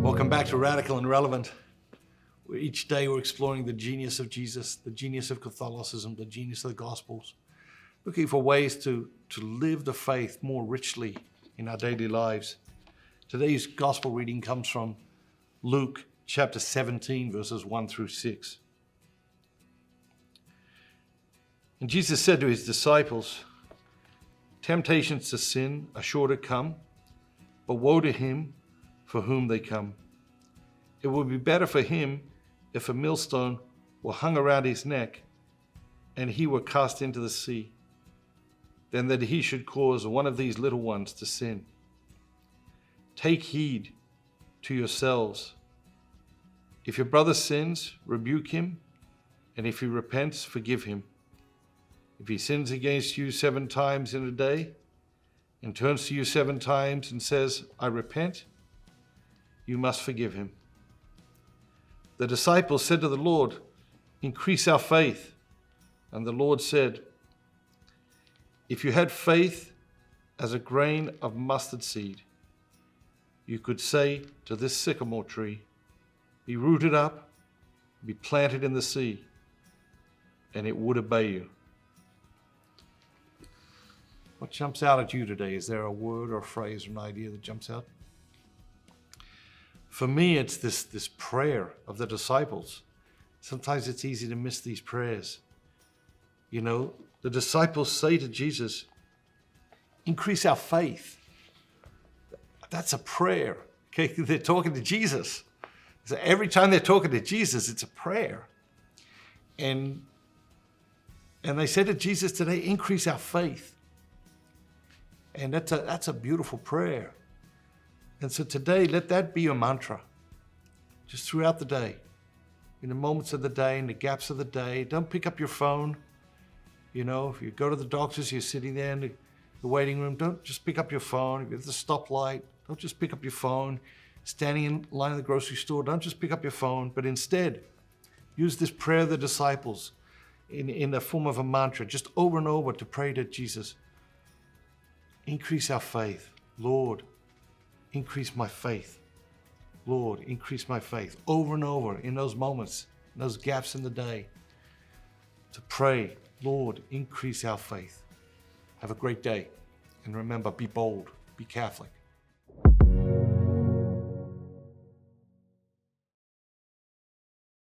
Welcome back to Radical and Relevant, where each day we're exploring the genius of Jesus, the genius of Catholicism, the genius of the Gospels, looking for ways to live the faith more richly in our daily lives. Today's Gospel reading comes from Luke chapter 17, verses 1 through 6. And Jesus said to his disciples, "Temptations to sin are sure to come, but woe to him for whom they come. It would be better for him if a millstone were hung around his neck and he were cast into the sea, than that he should cause one of these little ones to sin. Take heed to yourselves. If your brother sins, rebuke him, and if he repents, forgive him. If he sins against you 7 times in a day and turns to you 7 times and says, 'I repent,' you must forgive him." The disciples said to the Lord, "Increase our faith." And the Lord said, "If you had faith as a grain of mustard seed, you could say to this sycamore tree, 'Be rooted up, be planted in the sea,' and it would obey you." What jumps out at you today? Is there a word or a phrase or an idea that jumps out? For me, it's this prayer of the disciples. Sometimes it's easy to miss these prayers. You know, the disciples say to Jesus, "Increase our faith." That's a prayer. Okay, they're talking to Jesus. So every time they're talking to Jesus, it's a prayer. And they said to Jesus today, "Increase our faith." And that's a beautiful prayer. And so today, let that be your mantra. Just throughout the day, in the moments of the day, in the gaps of the day. Don't pick up your phone. You know, if you go to the doctor's, you're sitting there in the waiting room, don't just pick up your phone. If you're at the stoplight, don't just pick up your phone. Standing in line at the grocery store, don't just pick up your phone, but instead, use this prayer of the disciples in the form of a mantra, just over and over to pray to Jesus. Increase our faith. Lord, increase my faith. Lord, increase my faith. Over and over in those moments, in those gaps in the day, to pray, Lord, increase our faith. Have a great day. And remember, be bold, be Catholic.